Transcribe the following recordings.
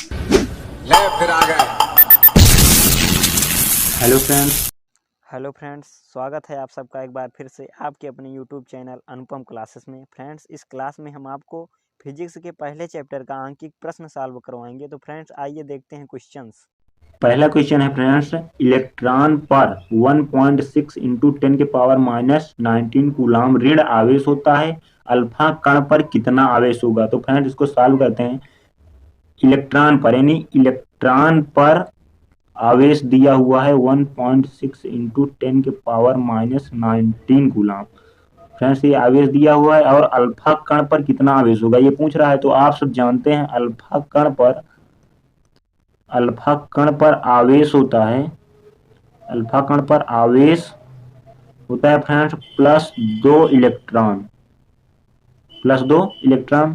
ले फिर आ गए। Hello friends. हेलो फ्रेंड्स, स्वागत है आप सबका एक बार फिर से आपके अपने यूट्यूब चैनल अनुपम क्लासेस में। फ्रेंड्स, इस क्लास में हम आपको फिजिक्स के पहले चैप्टर का आंकिक प्रश्न सॉल्व करवाएंगे। तो फ्रेंड्स, आइए देखते हैं क्वेश्चंस। पहला क्वेश्चन है फ्रेंड्स, इलेक्ट्रॉन पर 1.6 इंटू 10 के पावर माइनस 19 कूलाम ऋण आवेश होता है, अल्फा कण पर कितना आवेश होगा। तो फ्रेंड्स इसको सॉल्व करते हैं। इलेक्ट्रॉन पर यानी इलेक्ट्रॉन पर आवेश दिया हुआ है 1.6 इंटू 10 के पावर माइनस 19 कूलाम। फ्रेंड्स ये आवेश दिया हुआ है और अल्फा कण पर कितना आवेश होगा ये पूछ रहा है। तो आप सब जानते हैं अल्फा कण पर आवेश होता है, अल्फा कण पर आवेश होता है फ्रेंड्स प्लस 2 इलेक्ट्रॉन।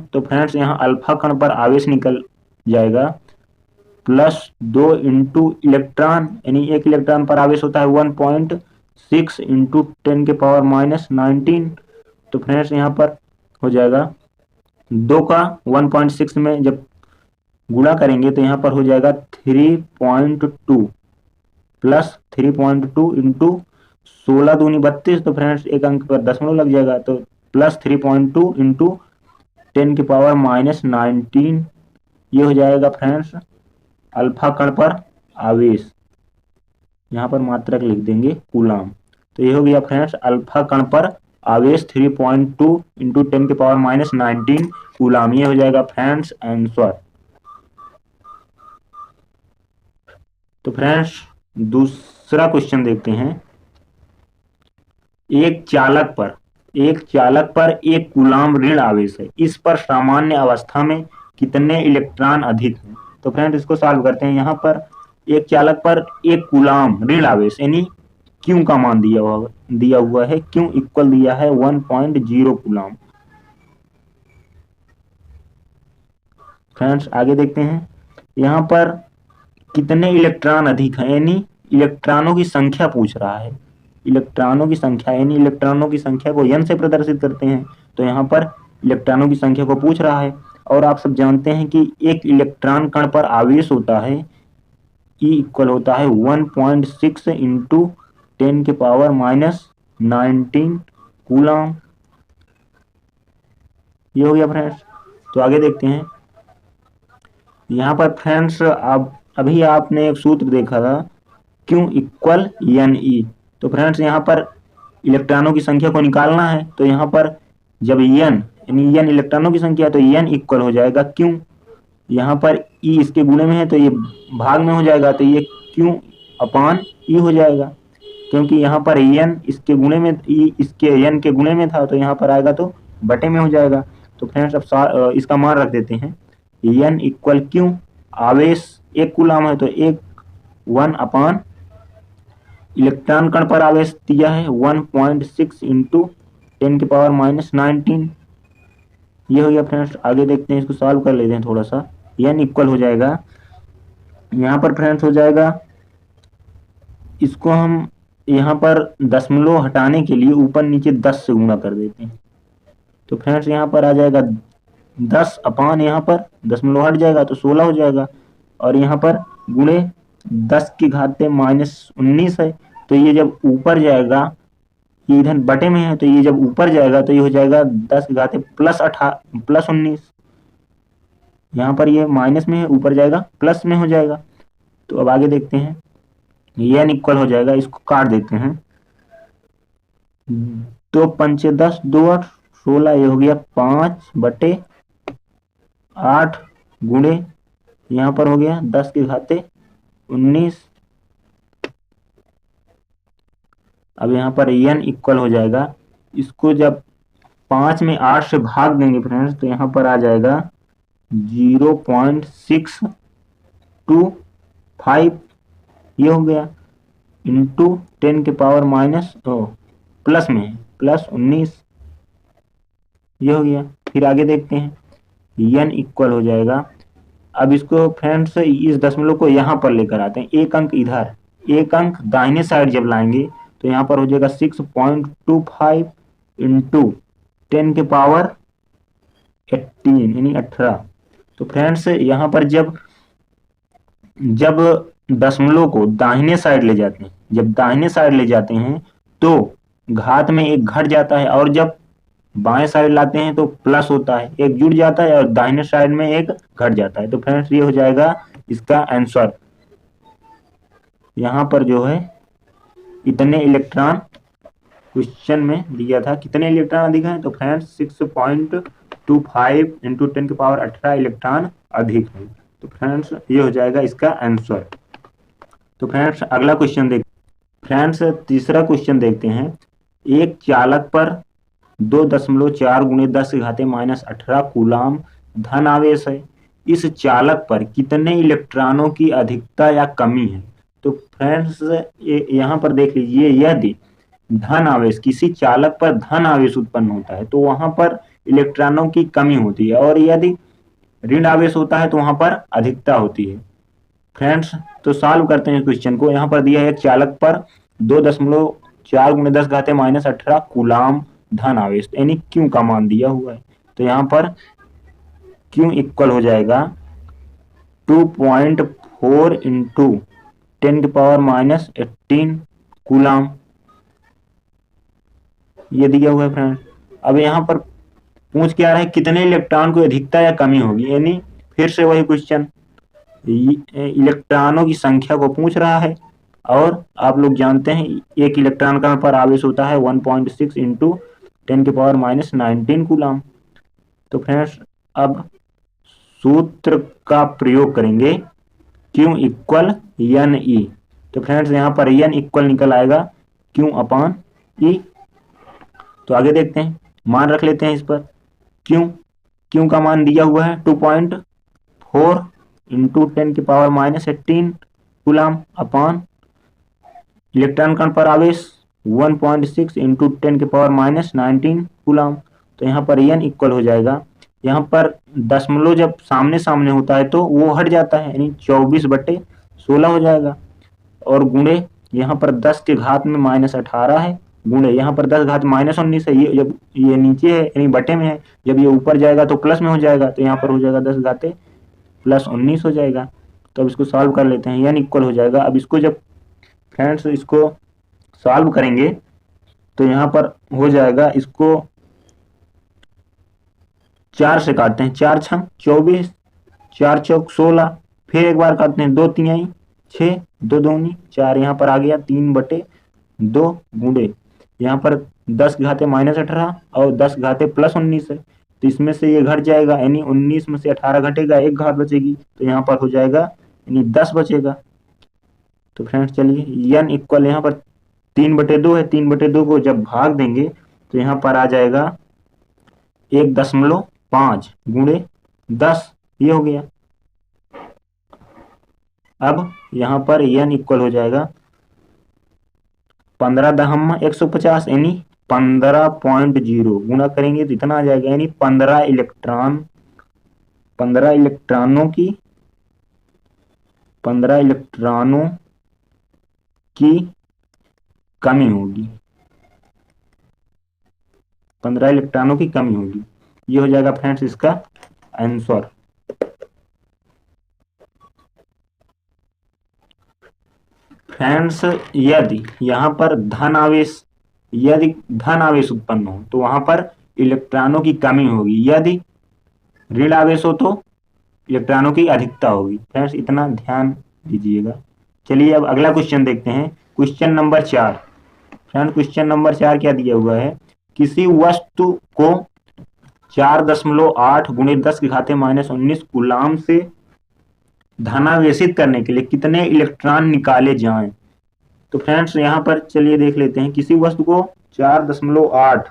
तो फ्रेंड्स यहाँ अल्फा कण पर आवेश निकल जाएगा +2 इंटू इलेक्ट्रॉन, यानी एक इलेक्ट्रॉन पर आवेश होता है 1.6 इंटू 10 के पावर माइनस 19। तो फ्रेंड्स यहाँ पर हो जाएगा 2 का 1.6 में जब गुणा करेंगे तो यहाँ पर हो जाएगा 3.2 प्लस 3.2 इंटू 16 दूनी 32। तो फ्रेंड्स एक अंक पर दशमलव लग जाएगा, तो प्लस 3.2 इंटू 10 की पावर माइनस 19। ये हो जाएगा फ्रेंड्स अल्फा कण पर आवेश, यहाँ पर मात्रक लिख देंगे कूलाम। तो ये हो गया फ्रेंड्स अल्फा कण पर आवेश 3.2 इंटू 10 की पावर माइनस 19 कूलाम। ये हो जाएगा फ्रेंड्स आंसर। तो फ्रेंड्स दूसरा क्वेश्चन देखते हैं। एक चालक पर एक कूलाम ऋण आवेश है, इस पर सामान्य अवस्था में कितने इलेक्ट्रॉन अधिक हैं। तो फ्रेंड्स इसको सॉल्व करते हैं। यहाँ पर एक चालक पर एक कूलाम ऋण आवेश यानी क्यू का मान दिया हुआ है। क्यू इक्वल दिया है 1.0 कूलाम। फ्रेंड्स आगे देखते हैं। यहाँ पर कितने इलेक्ट्रॉन अधिक हैं, यानी इलेक्ट्रॉनों की संख्या पूछ रहा है। इलेक्ट्रॉनों की संख्या यानी इलेक्ट्रॉनों की संख्या को n से प्रदर्शित करते हैं। तो यहाँ पर इलेक्ट्रॉनों की संख्या को पूछ रहा है। और आप सब जानते हैं कि एक इलेक्ट्रॉन कण पर आवेश होता है E इक्वल होता है 1.6 इंटू 10 के पावर माइनस 19 कूलाम। ये हो गया फ्रेंड्स। तो आगे देखते हैं। यहाँ पर फ्रेंड्स अभी आपने एक सूत्र देखा था Q इक्वल NE। तो फ्रेंड्स यहाँ पर इलेक्ट्रॉनों की संख्या को निकालना है। तो यहाँ पर जब n यानी n इलेक्ट्रॉनों की संख्या तो n इक्वल हो जाएगा Q। यहाँ पर E इसके गुणे में है तो ये भाग में हो जाएगा, तो ये Q अपान E हो जाएगा। क्योंकि यहाँ पर n इसके गुणे में E इसके n के गुणे में था, तो यहाँ पर आएगा तो बटे में हो जाएगा। तो फ्रेंड्स अब इसका मान रख देते हैं। n इक्वल Q, आवेश एक कूलाम है तो एक 1 अपान इलेक्ट्रॉन कण पर आवेश दिया है 1.6 इंटू 10 की पावर माइनस 19। ये हो गया फ्रेंड्स। आगे देखते हैं, इसको सॉल्व कर लेते हैं थोड़ा सा। n इक्वल हो जाएगा, यहाँ पर फ्रेंड्स हो जाएगा, इसको हम यहाँ पर दशमलव हटाने के लिए ऊपर नीचे 10 से गुणा कर देते हैं। तो फ्रेंड्स यहाँ पर आ जाएगा 10 अपान यहाँ पर दशमलव हट जाएगा तो 16 हो जाएगा। और यहाँ पर गुणे 10 की घाते माइनस 19 है। तो ये जब ऊपर जाएगा, ये इधर बटे में है, तो ये जब ऊपर जाएगा तो ये हो जाएगा 10 की घाते प्लस 19। यहाँ पर ये माइनस में है, ऊपर जाएगा प्लस में हो जाएगा। तो अब आगे देखते हैं। ये n इक्वल हो जाएगा, इसको काट देते हैं। 2 पंचे 10, 2 8 16। ये हो गया 5/8 गुणे यहाँ पर हो गया 10 की घाते 19। अब यहाँ पर n इक्वल हो जाएगा, इसको जब 5 में 8 से भाग देंगे फ्रेंड्स तो यहाँ पर आ जाएगा 0.625। ये हो गया इंटू 10 के पावर माइनस प्लस में है प्लस 19। ये हो गया। फिर आगे देखते हैं। n इक्वल हो जाएगा, अब इसको फ्रेंड्स इस दशमलव को यहाँ पर लेकर आते हैं। एक अंक इधर, एक अंक दाहिने साइड जब लाएंगे तो यहाँ पर हो जाएगा 6.25 इंटू 10 के पावर 18 यानी 18। तो फ्रेंड्स यहाँ पर जब जब दशमलव को दाहिने साइड ले जाते हैं, जब दाहिने साइड ले जाते हैं तो घात में एक घट जाता है, और जब बाएं साइड लाते हैं तो प्लस होता है, एक जुड़ जाता है और दाहिने साइड में एक घट जाता है। तो फ्रेंड्स ये हो जाएगा इसका आंसर। यहाँ पर जो है इतने इलेक्ट्रॉन क्वेश्चन में दिया था, कितने इलेक्ट्रॉन अधिक हैं, तो फ्रेंड्स 6.25 इंटू 10⁻18 इलेक्ट्रॉन अधिक है। तो फ्रेंड्स ये हो जाएगा इसका आंसर। तो फ्रेंड्स अगला क्वेश्चन देख, फ्रेंड्स तीसरा क्वेश्चन देखते हैं। एक चालक पर 2.4 × 10⁻−18 कूलाम धन आवेश है। इस चालक पर कितने इलेक्ट्रॉनों की अधिकता या कमी है। तो फ्रेंड्स यहाँ पर देख लीजिए, यदि धन आवेश, किसी चालक पर धन आवेश उत्पन्न होता है तो वहां पर इलेक्ट्रॉनों की कमी होती है, और यदि ऋण आवेश होता है तो वहां पर अधिकता होती है। फ्रेंड्स तो सॉल्व करते हैं इस क्वेश्चन को। यहाँ पर दिया है एक चालक पर 2.4 × 10⁻−18 कूलाम धन आवेश, यानी क्यू का मान दिया हुआ है। तो यहाँ पर क्यू इक्वल हो जाएगा 2.4 इंटू 10⁻−18 कूलाम, ये दिया हुआ है फ्रेंड। अब यहाँ पर पूछ क्या रहा है, कितने इलेक्ट्रॉन को अधिकता या कमी होगी, यानी फिर से वही क्वेश्चन, इलेक्ट्रॉनों की संख्या को पूछ रहा है। और आप लोग जानते हैं एक इलेक्ट्रॉन का पर आवेश होता है 1.6 इंटू 10⁻−19 कूलाम। तो फ्रेंड्स अब सूत्र का प्रयोग करेंगे, क्यू इक्वल एन ई। तो फ्रेंड्स यहाँ पर एन इक्वल निकल आएगा क्यू अपॉन ई। तो आगे देखते हैं, मान रख लेते हैं इस पर। क्यू का मान दिया हुआ है 2.4 इंटू 10⁻−18 कूलाम अपॉन इलेक्ट्रॉन कण पर आवेश 1.6 इंटू 10⁻−19 कूलाम। तो यहाँ पर एन इक्वल हो जाएगा, यहाँ पर दशमलव जब सामने सामने होता है तो वो हट जाता है, यानी 24/16 हो जाएगा। और गुणे यहाँ पर 10 के घात में -18 है, गुणे यहाँ पर 10 घात -19 है। ये जब ये नीचे है यानी बटे में है, जब ये ऊपर जाएगा तो प्लस में हो जाएगा, तो यहाँ पर हो जाएगा 10 घाते +19 हो जाएगा। तो अब इसको सॉल्व कर लेते हैं, यानी इक्वल हो जाएगा। अब इसको जब फ्रेंड्स इसको सॉल्व करेंगे तो यहाँ पर हो जाएगा, इसको 4 से काटते हैं, 4 × 24, 4 × 16, फिर एक बार काटते हैं, 2 × 3 = 6, 2 × 2 = 4, यहाँ पर आ गया 3/2 गुणे यहाँ पर 10 घाते -18 और 10 घाते +19 है, तो इसमें से ये घट जाएगा, यानी 19 में से 18 घटेगा, एक घात बचेगी, तो यहाँ पर हो जाएगा यानी 10 बचेगा। तो फ्रेंड्स चलिए एन इक्वल, यहाँ पर 3/2 है, 3/2 को जब भाग देंगे तो यहाँ पर आ जाएगा 1.5 गुणे 10, ये हो गया। अब यहाँ पर एन इक्वल हो जाएगा 15⁻150 यानी 15.0 गुणा करेंगे तो इतना आ जाएगा, यानी 15 इलेक्ट्रॉनों की कमी होगी, 15 इलेक्ट्रॉनों की कमी होगी। ये हो जाएगा फ्रेंड्स इसका आंसर। फ्रेंड्स यदि यहाँ पर धन आवेश उत्पन्न हो तो वहां पर इलेक्ट्रॉनों की कमी होगी, यदि ऋण आवेश हो तो इलेक्ट्रॉनों की अधिकता होगी। फ्रेंड्स इतना ध्यान दीजिएगा। चलिए अब अगला क्वेश्चन देखते हैं, question number 4। Friend question number 4 क्या दिया हुआ है, किसी वस्तु को 4.8 × 10⁻−19 कूलाम से धनावेशित करने के लिए कितने इलेक्ट्रॉन निकाले जाएं। तो फ्रेंड्स यहाँ पर चलिए देख लेते हैं, किसी वस्तु को 4.8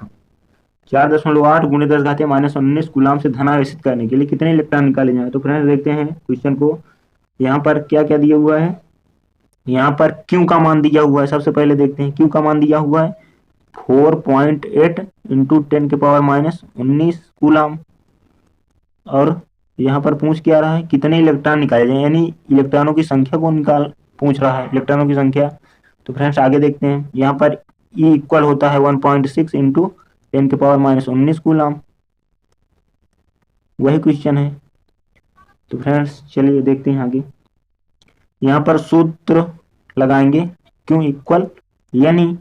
× 10⁻−19 कूलाम से धनावेशित करने के लिए कितने इलेक्ट्रॉन निकाले जाएं। तो फ्रेंड्स देखते हैं क्वेश्चन को, यहाँ पर क्या क्या दिया हुआ है। यहाँ पर क्यू का मान दिया हुआ है, सबसे पहले देखते हैं क्यू का मान दिया हुआ है 4.8 × 10⁻−19 कूलाम। और यहाँ पर पूछ क्या रहा है, कितने इलेक्ट्रॉन निकाले जाए, यानी इलेक्ट्रॉनों की संख्या को पूछ रहा है, इलेक्ट्रॉनों की संख्या। तो फ्रेंड्स आगे देखते हैं, यहाँ पर E इक्वल होता है 1.6 × 10⁻−19 कूलाम, वही क्वेश्चन है। तो फ्रेंड्स चलिए देखते हैं आगे। यहाँ पर सूत्र लगाएंगे क्यू इक्वल एन ई।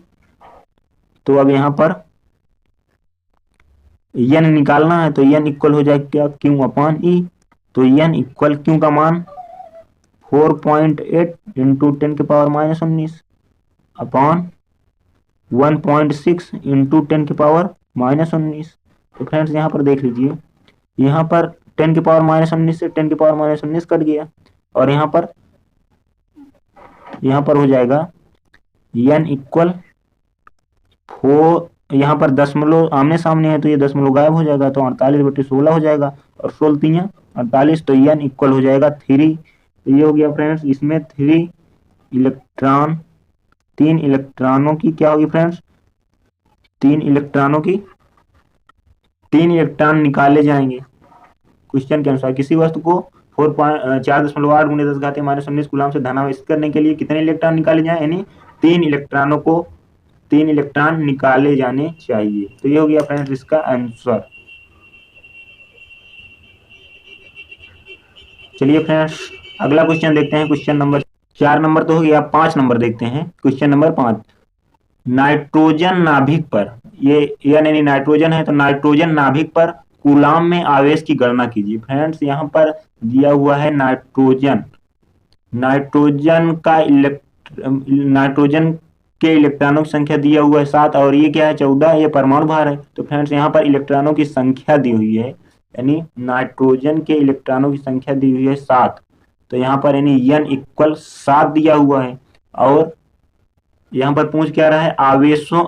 तो अब यहाँ पर एन निकालना है तो एन इक्वल हो जाएगा क्या, क्यू अपॉन ई। तो एन इक्वल क्यू का मान 4.8 इंटू 10⁻⁻19 अपॉन 1.6 इंटू 10⁻⁻19। तो फ्रेंड्स यहाँ पर देख लीजिए, यहाँ पर 10⁻⁻19 से 10⁻⁻19 कट गया और यहाँ पर हो जाएगा एन इक्वल 4। यहाँ पर दशमलव आमने सामने है तो ये दशमलव गायब हो जाएगा, तो 48/16 हो जाएगा और 16 48, तो एन इक्वल हो जाएगा 3। तो ये हो गया फ्रेंड्स, इसमें 3 इलेक्ट्रॉनों की क्या होगी फ्रेंड्स, 3 इलेक्ट्रॉन निकाले जाएंगे। क्वेश्चन के अनुसार किसी वस्तु को 4.8 × 10⁻⁻19 कूलम से धनावेशित करने के लिए कितने इलेक्ट्रॉन निकाले जाए, यानी 3 इलेक्ट्रॉन निकाले जाने चाहिए। तो ये हो गया फ्रेंड्स इसका आंसर। चलिए फ्रेंड्स अगला क्वेश्चन देखते हैं। क्वेश्चन नंबर 4 नंबर तो हो गया, 5 नंबर देखते हैं। क्वेश्चन नंबर 5, नाइट्रोजन नाभिक पर, ये यानी नाइट्रोजन है तो नाइट्रोजन नाभिक पर कूलम में आवेश की गणना कीजिए। फ्रेंड्स यहाँ पर दिया हुआ है नाइट्रोजन के इलेक्ट्रॉनों की संख्या दिया हुआ है 7 और ये क्या है 14, ये परमाणु भार है। तो फ्रेंड्स यहाँ पर इलेक्ट्रॉनों की संख्या दी हुई है, यानी नाइट्रोजन के इलेक्ट्रॉनों की संख्या दी हुई है 7। तो यहाँ पर यानी एन इक्वल 7 दिया हुआ है और यहाँ पर पूछ क्या रहा है,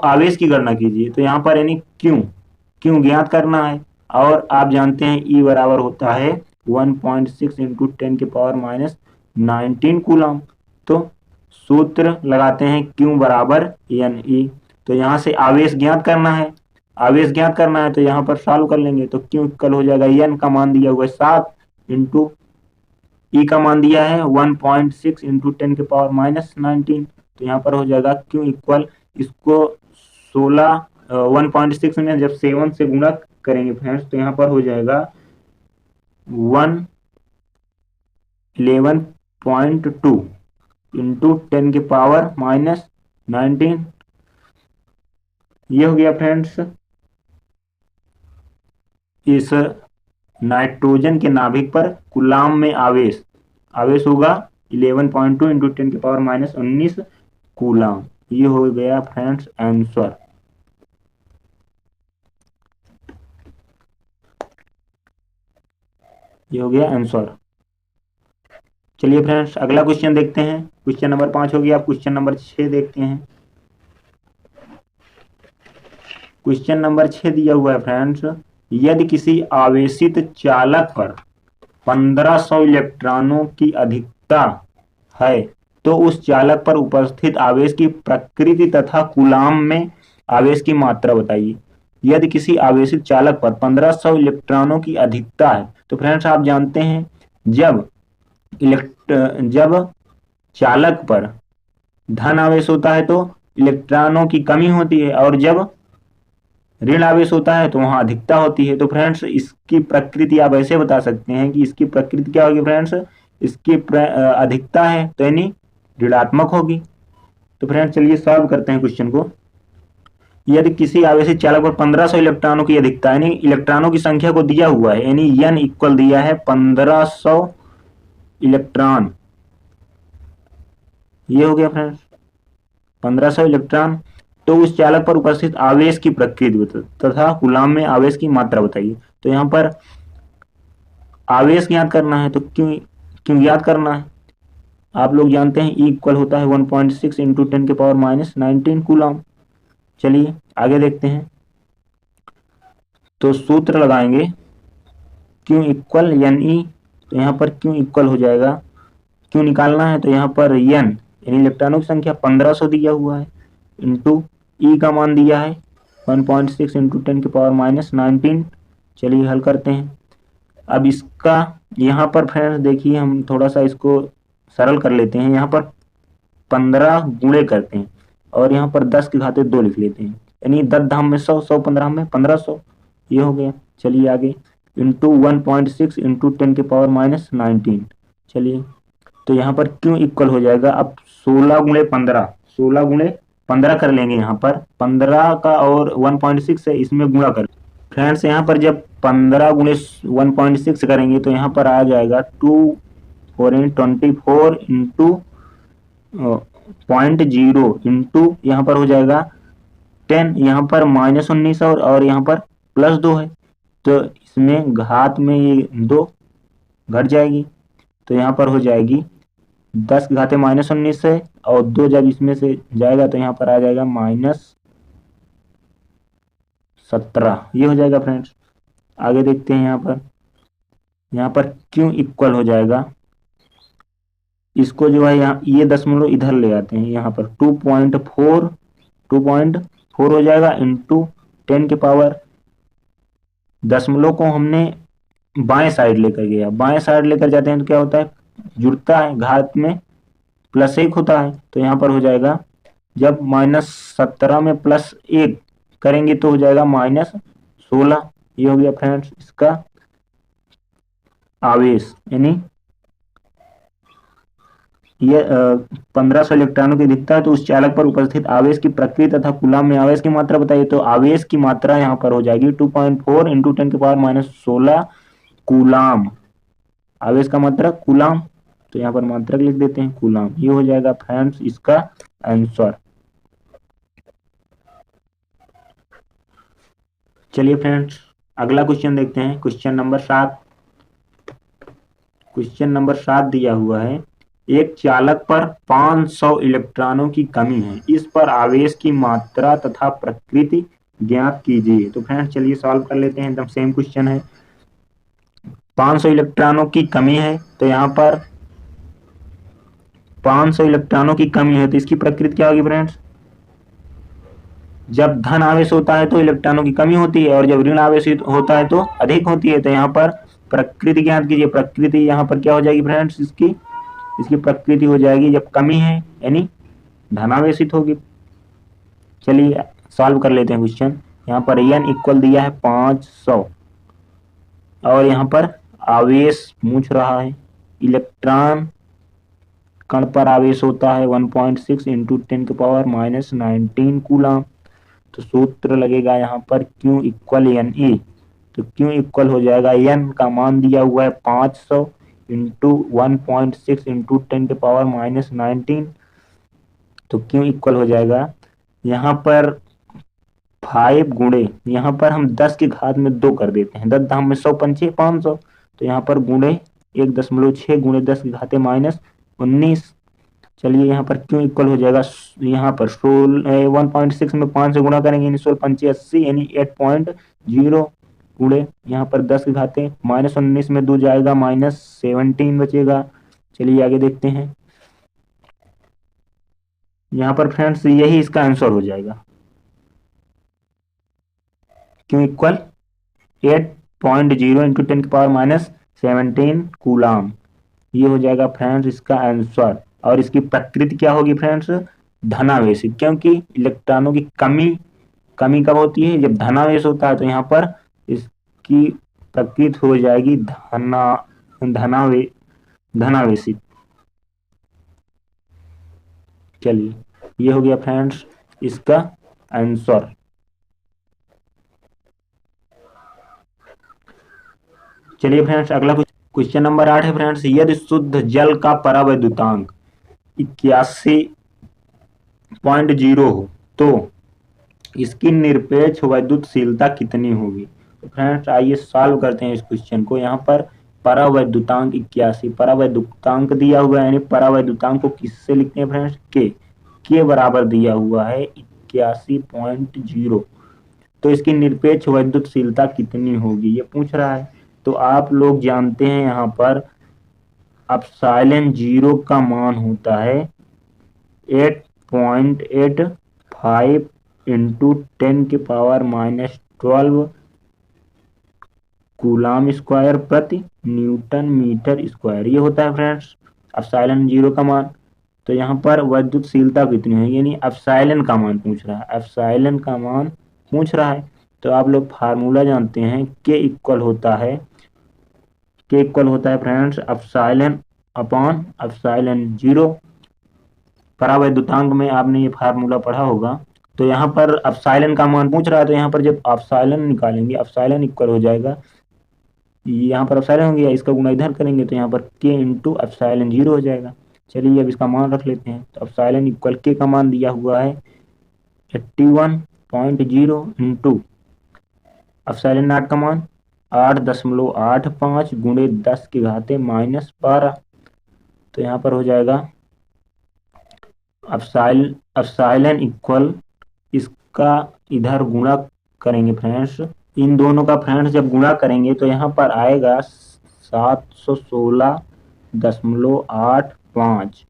आवेश की गणना कीजिए। तो यहाँ पर यानी क्यों ज्ञात करना है और आप जानते हैं ई बराबर होता है 1.6 इंटू 10⁻⁻19 कूलम। तो सूत्र लगाते हैं क्यू बराबर एन ई। तो यहाँ से आवेश ज्ञात करना है, तो यहाँ पर सॉल्व कर लेंगे। तो क्यू इक्वल हो जाएगा, एन का मान दिया हुआ है 7 इंटू ई का मान दिया है 1.6 इंटू 10⁻⁻19। तो यहाँ पर हो जाएगा क्यू इक्वल, इसको 1.6 में जब 7 से गुणा करेंगे फ्रेंड्स तो यहाँ पर हो जाएगा 111.2 इंटू 10⁻⁻19। ये हो गया फ्रेंड्स इस नाइट्रोजन के नाभिक पर कूलम में आवेश होगा 11.2 इंटू 10⁻⁻19 कूलम। ये हो गया फ्रेंड्स आंसर। ये हो गया आंसर। चलिए फ्रेंड्स अगला क्वेश्चन देखते हैं। क्वेश्चन नंबर 5 हो गया, क्वेश्चन नंबर 6 देखते हैं। क्वेश्चन नंबर 6 दिया हुआ है फ्रेंड्स, यदि किसी आवेशित चालक पर 1500 इलेक्ट्रॉनों की अधिकता है तो उस चालक पर उपस्थित आवेश की प्रकृति तथा कूलम में आवेश की मात्रा बताइए। यदि किसी आवेशित चालक पर 1500 इलेक्ट्रॉनों की अधिकता है तो फ्रेंड्स आप जानते हैं जब चालक पर धन आवेश होता है तो इलेक्ट्रॉनों की कमी होती है और जब ऋण आवेश होता है तो वहां अधिकता होती है। तो फ्रेंड्स इसकी प्रकृति आप ऐसे बता सकते हैं कि इसकी प्रकृति क्या होगी फ्रेंड्स, इसकी अधिकता है तो यानी ऋणात्मक होगी। तो फ्रेंड्स चलिए सॉल्व करते हैं क्वेश्चन को। यदि किसी आवेशित चालक पर 1500 इलेक्ट्रॉनों की अधिकता यानी इलेक्ट्रॉनों की संख्या को दिया हुआ है, यानी एन इक्वल दिया है 1500 इलेक्ट्रॉन। ये हो गया फ्रेंड्स 1500 इलेक्ट्रॉन। तो उस चालक पर उपस्थित आवेश की प्रकृति तथा कूलम में आवेश की मात्रा बताइए। तो यहाँ पर आवेश ज्ञात करना है तो क्यों ज्ञात करना है, आप लोग जानते हैं ई इक्वल होता है 1.6 इंटू 10⁻⁻19 कूलम। चलिए आगे देखते हैं। तो सूत्र लगाएंगे क्यू इक्वल एन ई। तो यहाँ पर क्यू इक्वल हो जाएगा, क्यू निकालना है तो यहाँ पर एन यानी इलेक्ट्रॉनों की संख्या 1500 दिया हुआ है इंटू ई का मान दिया है 1.6 इंटू 10⁻⁻19। चलिए हल करते हैं। अब इसका यहाँ पर फ्रेंड्स देखिए हम थोड़ा सा इसको सरल कर लेते हैं। यहाँ पर 15 गुणे करते हैं और यहाँ पर 10 की घाते 2 लिख लेते हैं, यानी 10 धाम में 100, 100 15 में 1500। ये हो गया। चलिए आगे इंटू 1.6 इंटू 10⁻⁻19। चलिए तो यहाँ पर क्यों इक्वल हो जाएगा, अब 16 गुणे 15, 16 गुणे 15 कर लेंगे। यहाँ पर 15 का और 1.6 है, इसमें गुणा कर फ्रेंड्स। यहाँ पर जब 15 गुणे 1.6 करेंगे तो यहाँ पर आ जाएगा 2 4 इंटू 0.0 इंटू यहाँ पर हो जाएगा 10, यहाँ पर -19 और यहाँ पर +2 है, तो इसमें घात में ये 2 घट जाएगी, तो यहाँ पर हो जाएगी 10 की घाते -19 है और 2 जब इसमें से जाएगा तो यहाँ पर आ जाएगा -17, ये हो जाएगा फ्रेंड्स। आगे देखते हैं यहाँ पर क्यों इक्वल हो जाएगा, इसको जो है यहाँ ये दशमलव इधर ले आते हैं, यहाँ पर 2.4 हो जाएगा इंटू 10 के पावर, दशमलव को हमने बाएं साइड लेकर गया, बाएं साइड लेकर जाते हैं तो क्या होता है, जुड़ता है, घात में +1 होता है, तो यहाँ पर हो जाएगा जब -17 में +1 करेंगे तो हो जाएगा -16, ये हो गया फ्रेंड्स इसका आवेश, यानी ये 1500 इलेक्ट्रॉनों की दिखता है तो उस चालक पर उपस्थित आवेश की प्रकृति तथा कूलाम में आवेश की मात्रा बताइए। तो आवेश की मात्रा यहाँ पर हो जाएगी 2.4 इंटू 10 की पावर -16 कूलाम, आवेश का मात्रा कूलाम, तो यहाँ पर मात्रक लिख देते हैं कूलाम, ये हो जाएगा फ्रेंड्स इसका आंसर। चलिए फ्रेंड्स अगला क्वेश्चन देखते हैं, क्वेश्चन नंबर 7। क्वेश्चन नंबर 7 दिया हुआ है, एक चालक पर 500 इलेक्ट्रॉनों की कमी है, इस पर आवेश की मात्रा तथा प्रकृति ज्ञात कीजिए। तो फ्रेंड्स चलिए सॉल्व कर लेते हैं, एकदम सेम क्वेश्चन है। 500 इलेक्ट्रॉनों की कमी है, तो यहाँ पर 500 इलेक्ट्रॉनों की कमी है तो इसकी प्रकृति क्या होगी फ्रेंड्स, जब धन आवेश होता है तो इलेक्ट्रॉनों की कमी होती है और जब ऋण आवेश होता है तो अधिक होती है। तो यहाँ पर प्रकृति ज्ञात कीजिए, प्रकृति यहाँ पर क्या हो जाएगी फ्रेंड्स, इसकी प्रकृति हो जाएगी जब कमी है यानी धनावेशित होगी। चलिए सॉल्व कर लेते हैं क्वेश्चन। यहाँ पर n इक्वल दिया है 500 और यहाँ पर आवेश पूछ रहा है, इलेक्ट्रॉन कण पर आवेश होता है 1.6 इंटू 10 की पावर -19 कूलम। तो सूत्र लगेगा यहाँ पर Q इक्वल NE, तो Q इक्वल हो जाएगा n का मान दिया हुआ है 500 इंटू 1.6 इंटू 10 की पावर -19, तो Q इक्वल हो जाएगा यहाँ पर 5 गुणे, यहाँ पर हम 10 की घात में 2 कर देते हैं, 10 धाम में 100 पंचे 500, तो यहाँ पर गुणे 1.6 गुणे 10 की घाते -19। चलिए यहाँ पर क्यों इक्वल हो जाएगा, यहाँ पर 1.6 में 5 से गुणा करेंगे यानी 16 पंचे 80 यानी 8.0 गुणे यहाँ पर 10 की घाते -19 में 2 जाएगा -17 बचेगा। चलिए आगे देखते हैं, यहाँ पर फ्रेंड्स यही इसका आंसर हो जाएगा, क्यों इक्वल 8.0 इंटू 10 की पावर -17 कूलाम, ये हो जाएगा फ्रेंड्स इसका आंसर। और इसकी प्रकृति क्या होगी फ्रेंड्स, धनावेशित, क्योंकि इलेक्ट्रॉनों की कमी कब होती है, जब धनावेश होता है, तो यहाँ पर इसकी प्रकृति हो जाएगी धनावेशित। चलिए ये हो गया फ्रेंड्स इसका आंसर। चलिए फ्रेंड्स अगला क्वेश्चन नंबर 8 है फ्रेंड्स, यदि शुद्ध जल का परावैद्युतांक 81.0 हो तो इसकी निरपेक्ष वैद्युतशीलता कितनी होगी। तो फ्रेंड्स आइए सॉल्व करते हैं इस क्वेश्चन को। यहाँ पर परावैद्युतांक 81, परावैद्युतांक दिया हुआ है, यानी परावैद्युतांक को किससे लिखते हैं फ्रेंड्स, के बराबर दिया हुआ है 81.0, तो इसकी निरपेक्ष वैद्युतशीलता कितनी होगी ये पूछ रहा है। तो आप लोग जानते हैं यहाँ पर एप्सिलॉन 0 का मान होता है 8.85 इंटू 10 की पावर -12 कूलाम स्क्वायर प्रति न्यूटन मीटर स्क्वायर, ये होता है फ्रेंड्स एप्सिलॉन 0 का मान। तो यहाँ पर वैद्युतशीलता कितनी है, यानी एप्सिलॉन का मान पूछ रहा है, एप्सिलॉन का मान पूछ रहा है। तो आप लोग फार्मूला जानते हैं, के इक्वल होता है फ्रेंड्स एप्सिलॉन अपॉन एप्सिलॉन 0 परावैद्युतांक में आपने ये फार्मूला पढ़ा होगा। तो यहाँ पर एप्सिलॉन का मान पूछ रहा है, तो यहाँ पर जब एप्सिलॉन निकालेंगे, एप्सिलॉन इक्वल हो जाएगा, यहाँ पर एप्सिलॉन हो गया, इसका गुणा इधर करेंगे तो यहाँ पर के इंटू एप्सिलॉन 0 हो जाएगा। चलिए अब इसका मान रख लेते हैं। तो एप्सिलॉन इक्वल के का मान दिया हुआ है 81.0 इंटू एप्सिलॉन नॉट का मान 8.85 गुणे 10 की घाते -12। तो यहाँ पर हो जाएगा एप्सिलॉन इक्वल, इसका इधर गुणा करेंगे फ्रेंड्स, इन दोनों का फ्रेंड्स जब गुणा करेंगे तो यहाँ पर आएगा 716.85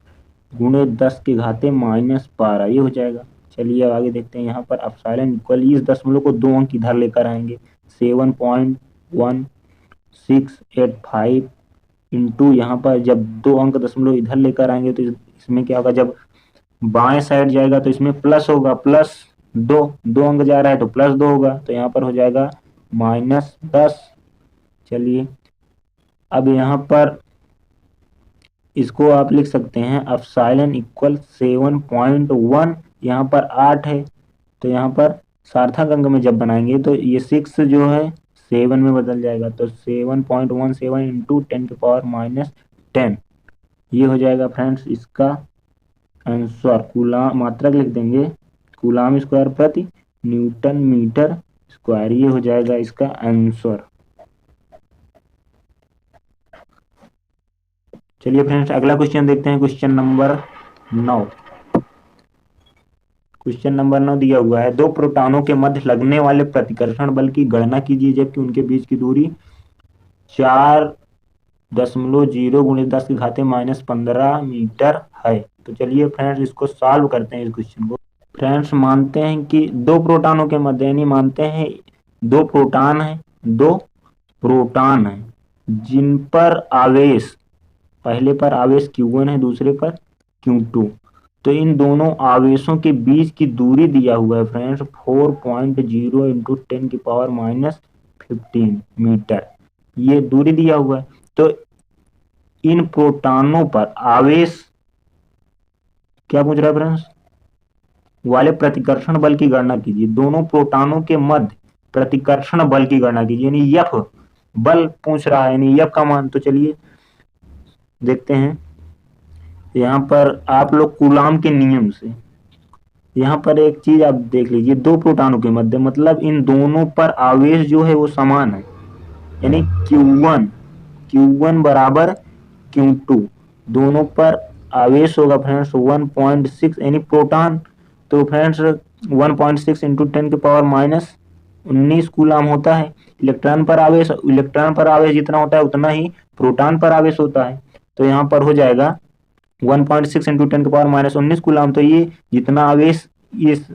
गुणे 10 की घाते -12, ये हो जाएगा। चलिए अब आगे देखते हैं। यहाँ पर एप्सिलॉन इक्वल, इस दशमलव को 2 अंक इधर लेकर आएंगे, 7.1685 इंटू, यहाँ पर जब 2 अंक दशमलव इधर लेकर आएंगे तो इसमें क्या होगा, जब बाएं साइड जाएगा तो इसमें प्लस होगा, +2 अंक जा रहा है तो +2 होगा, तो यहाँ पर हो जाएगा -10। चलिए अब यहाँ पर इसको आप लिख सकते हैं एप्सिलॉन इक्वल 7.1, यहाँ पर 8 है तो यहाँ पर सार्थक अंक में जब बनाएंगे तो ये 6 जो है 7 में बदल जाएगा, तो 7.17 इंटू 10⁻10, ये हो जाएगा फ्रेंड्स इसका आंसर। कूलाम मात्रक लिख देंगे, कूलाम स्क्वायर प्रति न्यूटन मीटर स्क्वायर, ये हो जाएगा इसका आंसर। चलिए फ्रेंड्स अगला क्वेश्चन देखते हैं, क्वेश्चन नंबर 9। क्वेश्चन नंबर 9 दिया हुआ है, 2 प्रोटॉनों के मध्य लगने वाले प्रतिकर्षण बल की गणना कीजिए जबकि उनके बीच की दूरी 4.0 गुणे 10 की घाते -15 मीटर है। तो चलिए फ्रेंड्स इसको सॉल्व करते हैं इस क्वेश्चन को। फ्रेंड्स मानते हैं कि 2 प्रोटॉनों के मध्य, यानी मानते हैं 2 प्रोटॉन हैं जिन पर आवेश, पहले पर आवेश Q1 है, दूसरे पर Q2, तो इन दोनों आवेशों के बीच की दूरी दिया हुआ है फ्रेंड्स 4.0 इंटू 10⁻15 मीटर, ये दूरी दिया हुआ है। तो इन प्रोटॉनों पर आवेश क्या पूछ रहा है फ्रेंड्स, वाले प्रतिकर्षण बल की गणना कीजिए। दोनों प्रोटॉनों के मध्य प्रतिकर्षण बल की गणना कीजिए, यानी F बल पूछ रहा है, यानी F का मान। तो चलिए देखते हैं, यहाँ पर आप लोग कूलाम के नियम से, यहाँ पर एक चीज आप देख लीजिए, 2 प्रोटॉनों के मध्य मतलब इन दोनों पर आवेश जो है वो समान है, यानी Q1 बराबर Q2, दोनों पर आवेश होगा फ्रेंड्स 1.6, यानी प्रोटॉन, तो फ्रेंड्स 1.6 इंटू 10⁻19 कूलाम होता है। इलेक्ट्रॉन पर आवेश जितना होता है उतना ही प्रोटॉन पर आवेश होता है, तो यहाँ पर हो जाएगा 1.6 इंटू 10⁻19 कूलाम। तो ये जितना आवेश इस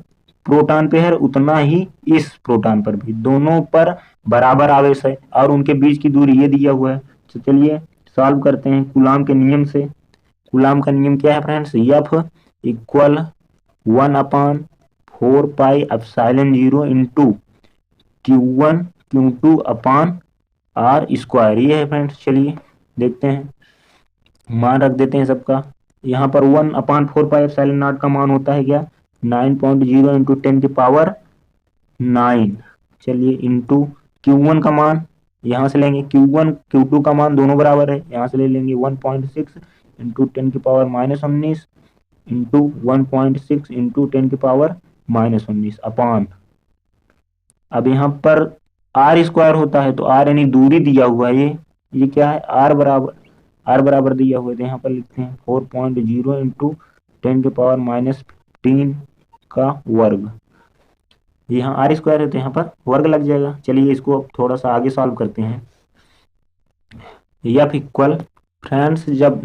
प्रोटॉन पे है उतना ही इस प्रोटॉन पर भी, दोनों पर बराबर आवेश है और उनके बीच की दूरी ये दिया हुआ है। तो चलिए सॉल्व करते हैं कूलाम के नियम से। कूलाम का नियम क्या है friends, F equal 1/4 pi epsilon 0 into Q1 Q2 upon R square, ये है फ्रेंड्स। चलिए देखते हैं, मान रख देते हैं सबका। यहाँ पर 1/4 पाई एप्सिलॉन नॉट का मान होता है क्या, 9.0 इंटू 10⁻9। चलिए इंटू Q1 का मान यहाँ से लेंगे, Q1 Q2 का मान दोनों बराबर है, यहाँ से ले लेंगे 1.6 इंटू 10⁻19 इंटू 1.6 इंटू 10⁻19 अपॉन, अब यहाँ पर R स्क्वायर होता है तो R यानी दूरी दिया हुआ है, ये क्या है, R बराबर दिया हुआ है, तो यहाँ पर लिखते हैं 4.0 इंटू 10⁻15 का वर्ग, यहाँ R स्क्वायर है तो यहाँ पर वर्ग लग जाएगा। चलिए इसको अब थोड़ा सा आगे सॉल्व करते हैं। F इक्वल फ्रेंड्स जब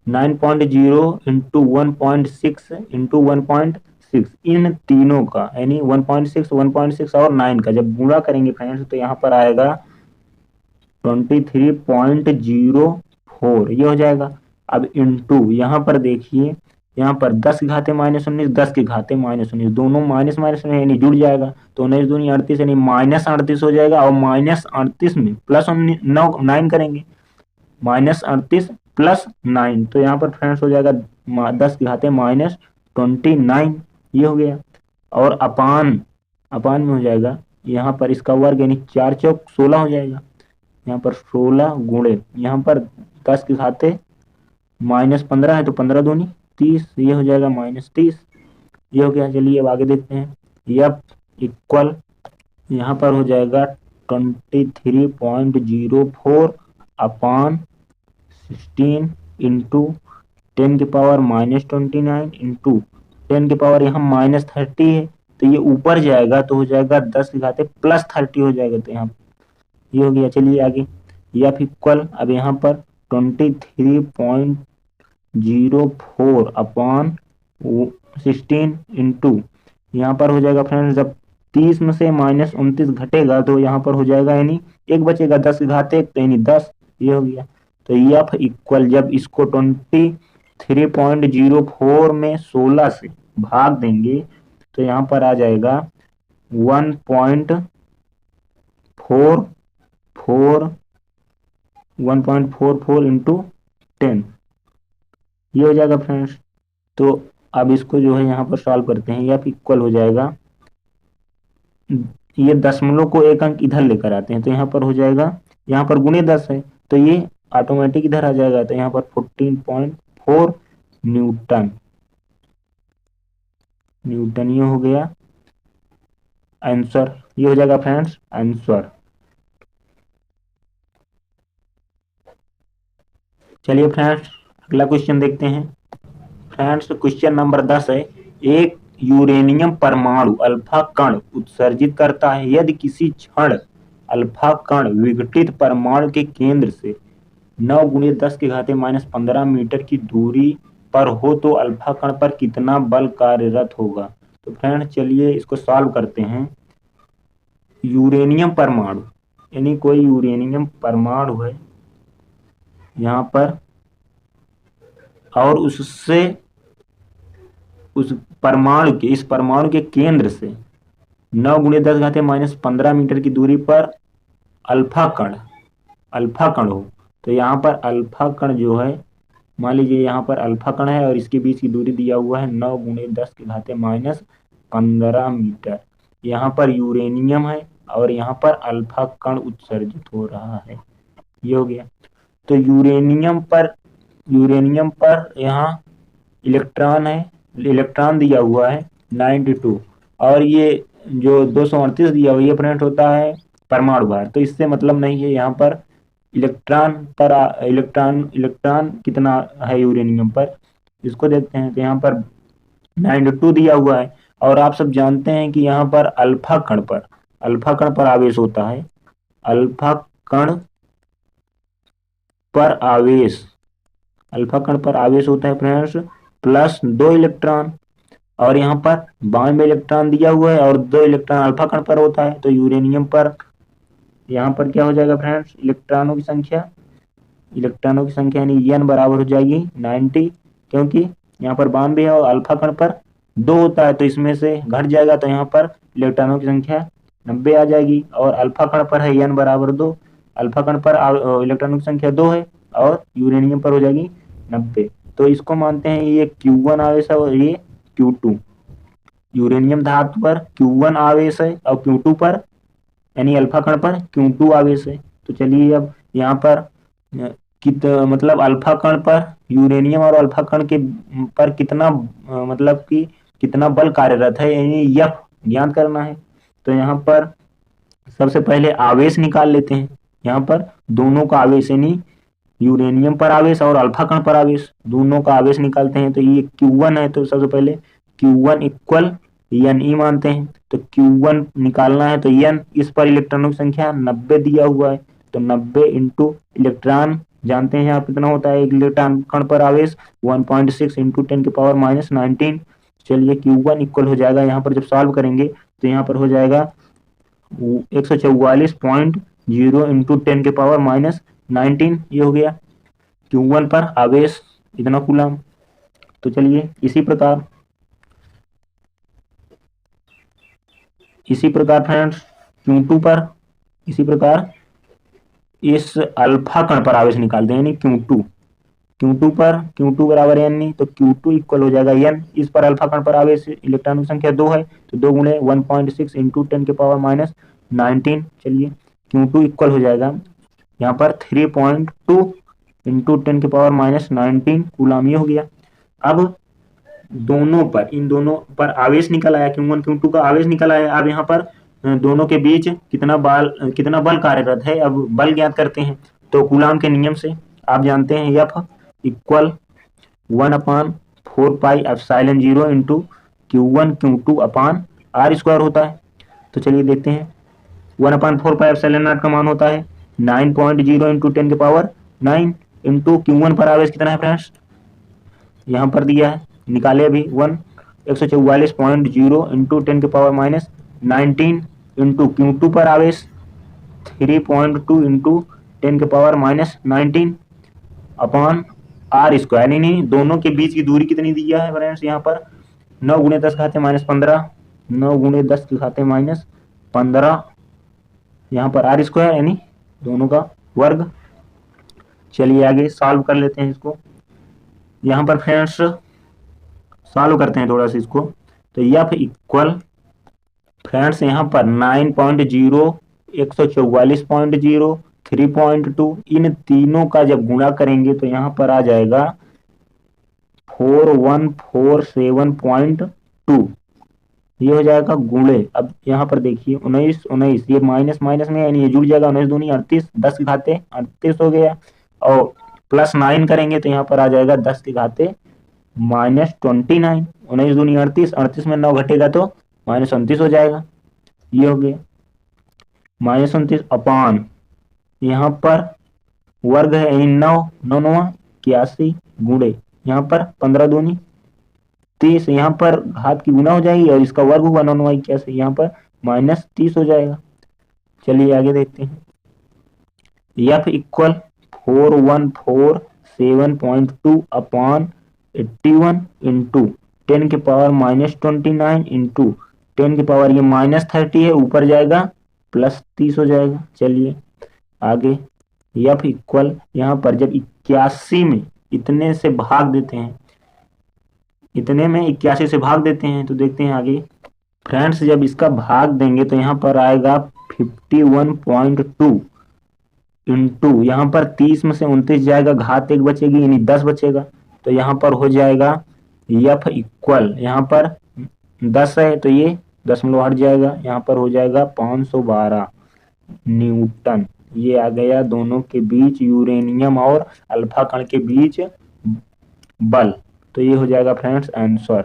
9.0 इंटू 1.6 इंटू 1.6 इन तीनों का, यानी 1.6 और 9 का जब गुणा करेंगे फ्रेंड्स तो यहाँ पर आएगा 23.04, ये हो जाएगा। अब इंटू यहाँ पर देखिए, यहाँ पर 10 की घाते -19, 10 की घाते -19, दोनों माइनस में यानी जुड़ जाएगा, तो 19 दूनी 38 यानी -38 हो जाएगा, और -38 में +9 करेंगे, -38 प्लस 9, तो यहाँ पर फ्रेंड्स हो जाएगा 10 की घाते माइनस 29, ये हो गया। और अपान अपान में हो जाएगा यहाँ पर इसका वर्ग यानी 4 चौक 16 हो जाएगा। यहाँ पर 16 गुणे यहाँ पर 10 की घाते माइनस 15 है तो 15 दूनी 30, ये हो जाएगा माइनस 30, ये हो गया। चलिए अब आगे देखते हैं। एफ इक्वल यहाँ पर हो जाएगा 23.04 अपान 16 इंटू 10 की पावर माइनस 29 इंटू 10 की पावर यहाँ माइनस 30 है, तो ये ऊपर जाएगा तो हो जाएगा 10 की घाते प्लस 30 हो जाएगा, तो यहाँ ये हो गया। चलिए आगे। एफ इक्वल अब यहाँ पर 23.04 अपान 16 इंटू यहाँ पर हो जाएगा फ्रेंड्स, जब 30 में से माइनस 29 घटेगा तो यहाँ पर हो जाएगा यानी एक बचेगा 10 की घाते एक, तो यानी 10, ये हो गया। तो एफ इक्वल जब इसको 23.04 में 16 से भाग देंगे तो यहाँ पर आ जाएगा 1.44 इंटू 10, ये हो जाएगा फ्रेंड्स। तो अब इसको जो है यहाँ पर सॉल्व करते हैं। एफ इक्वल हो जाएगा, ये दशमलव को एक अंक इधर लेकर आते हैं तो यहाँ पर हो जाएगा, यहाँ पर गुणे 10 है तो ये ऑटोमेटिक इधर आ जाएगा, तो यहाँ पर 14.4 न्यूटन ये हो गया आंसर, ये हो जाएगा फ्रेंड्स आंसर। चलिए फ्रेंड्स अगला क्वेश्चन देखते हैं। फ्रेंड्स क्वेश्चन नंबर 10 है, एक यूरेनियम परमाणु अल्फा कण उत्सर्जित करता है। यदि किसी क्षण अल्फा कण विघटित परमाणु के केंद्र से 9 गुणे 10 की घाते माइनस 15 मीटर की दूरी पर हो तो अल्फा कण पर कितना बल कार्यरत होगा। तो फ्रेंड्स चलिए इसको सॉल्व करते हैं। यूरेनियम परमाणु यानी कोई यूरेनियम परमाणु है यहाँ पर, और उससे उस परमाणु के केंद्र से 9 गुणे 10 घाते माइनस 15 मीटर की दूरी पर अल्फा कण हो, तो यहाँ पर अल्फा कण जो है, मान लीजिए यहाँ पर अल्फा कण है और इसके बीच की दूरी दिया हुआ है 9 गुणे 10 के घाते माइनस 15 मीटर। यहाँ पर यूरेनियम है और यहाँ पर अल्फा कण उत्सर्जित हो रहा है, ये हो गया। तो यूरेनियम पर यहाँ इलेक्ट्रॉन है, इलेक्ट्रॉन दिया हुआ है 92 और ये जो 238 दिया हुआ ये फ्रेंड होता है परमाणु भार, तो इससे मतलब नहीं है। यहाँ पर इलेक्ट्रॉन कितना है यूरेनियम पर, इसको देखते हैं। तो यहाँ पर 92 दिया हुआ है और आप सब जानते हैं कि यहाँ पर अल्फा कण पर आवेश होता है। अल्फा कण पर आवेश होता है फ्रेंड्स प्लस 2 इलेक्ट्रॉन, और यहाँ पर 92 इलेक्ट्रॉन दिया हुआ है और 2 इलेक्ट्रॉन अल्फा कण पर होता है। तो यूरेनियम पर यहाँ पर क्या हो जाएगा फ्रेंड्स, इलेक्ट्रॉनों की संख्या यानी n बराबर हो जाएगी 90, क्योंकि यहाँ पर 92 है और अल्फा कण पर 2 होता है तो इसमें से घट जाएगा, तो यहाँ पर इलेक्ट्रॉनों की संख्या 90 आ जाएगी। और अल्फा कण पर है n बराबर 2, अल्फा कण पर इलेक्ट्रॉनों की संख्या 2 है और यूरेनियम पर हो जाएगी 90, तो इसको मानते हैं ये Q1 आवेश है और ये Q2। यूरेनियम धातु पर Q1 आवेश है और Q2 पर यानी अल्फा कण पर Q2 आवेश है। तो चलिए अब यहाँ पर मतलब अल्फा कण पर यूरेनियम और अल्फा कण के पर कितना मतलब कि कितना बल कार्यरत है यानी यफ ज्ञात करना है। तो यहाँ पर सबसे पहले आवेश निकाल लेते हैं। यहाँ पर दोनों का आवेश यानी यूरेनियम पर आवेश और अल्फा कण पर आवेश दोनों का आवेश निकालते हैं। तो ये Q1 है तो सबसे पहले Q1 इक्वल Ne मानते हैं। तो Q1 निकालना है तो n इस पर इलेक्ट्रॉनों की संख्या 90 दिया हुआ है, तो 90 इंटू इलेक्ट्रॉन जानते हैं यहाँ कितना होता है, एक इलेक्ट्रॉन कण पर आवेश 1.6 इंटू 10 की पावर माइनस 19। चलिए Q1 इक्वल हो जाएगा, यहाँ पर जब सॉल्व करेंगे तो यहाँ पर हो जाएगा 144.0 इंटू 10 के पावर माइनस 19, ये हो गया Q1 पर आवेश इतना कूलम। तो चलिए इसी प्रकार फ्रेंड्स Q2 पर इसी प्रकार इस अल्फा कण पर आवेश निकालते हैं यानी Q2। Q2 बराबर n ई, तो Q2 इक्वल हो जाएगा n। इस पर अल्फा कण पर आवेश इलेक्ट्रॉनों की संख्या 2 है, तो 2 गुणे 1.6 इंटू 10⁻⁻19। चलिए Q2 इक्वल हो जाएगा यहाँ पर 3.2 इंटू 10⁻⁻19 कूलाम। ये हो गया। अब इन दोनों पर आवेश निकल आया, Q1 Q2 का आवेश निकल आया। अब यहाँ पर दोनों के बीच कितना बल कार्यरत है, अब बल ज्ञात करते हैं। तो कूलाम के नियम से आप जानते हैं F equal 1/4πε0 into Q1 Q2 अपान r² होता है। तो चलिए देखते हैं, 1/4πε0 का मान होता है 9.0 इंटू 10⁻9 इंटू Q1 पर आवेश कितना है फ्रेंड्स, यहाँ पर दिया है, निकाले अभी 144.0 इंटू 10⁻⁻19 इंटू Q2 पर आवेश 3.2 इंटू 10⁻⁻19 अपान r²। यानी दोनों के बीच की दूरी कितनी दिया है फ्रेंड्स, यहाँ पर 9 गुणे 10 घाते -15, 9 गुणे 10 के घाते -15, यहाँ पर r² यानी दोनों का वर्ग। चलिए आगे सॉल्व कर लेते हैं इसको। यहाँ पर फ्रेंड्स सॉल्व करते हैं थोड़ा सा इसको। तो F इक्वल फ्रेंड्स यहाँ पर 9.0, 144.0, 3.2, इन तीनों का जब गुणा करेंगे तो यहाँ पर आ जाएगा 4147.2। ये हो जाएगा गुणे। अब यहाँ पर देखिए 19, ये माइनस माइनस में यानी ये जुड़ जाएगा, 19 दूनी 38, 10 के घाते 38 हो गया, और प्लस 9 करेंगे तो यहाँ पर आ जाएगा 10 के घाते -29। 19 दूनी 38, 38 में 9 घटेगा तो -29 हो जाएगा। ये हो गया -29 अपान यहाँ पर वर्ग है यानी 9, 9 9 81 गुणे यहाँ पर 15 दूनी 30, यहाँ पर घात की गुना हो जाएगी और इसका वर्ग हुआ 9 9 81, यहाँ पर -30 हो जाएगा। चलिए आगे देखते हैं। F इक्वल 4147.2 अपान 81 इंटू 10⁻⁻29 इंटू 10⁻, ये -30 है, ऊपर जाएगा +30 हो जाएगा। चलिए आगे F इक्वल यहाँ पर जब 81 में इतने से भाग देते हैं, इतने में 81 से भाग देते हैं, तो देखते हैं आगे फ्रेंड्स जब इसका भाग देंगे तो यहाँ पर आएगा 51.2 इंटू यहाँ पर 30 में से 29 जाएगा, घात 1 बचेगी यानी 10 बचेगा, तो यहाँ पर हो जाएगा F इक्वल, यहाँ पर 10 है तो ये दशमलव हट जाएगा, यहाँ पर हो जाएगा 512 न्यूटन। ये आ गया दोनों के बीच यूरेनियम और अल्फा कण के बीच बल। तो ये हो जाएगा फ्रेंड्स आंसर।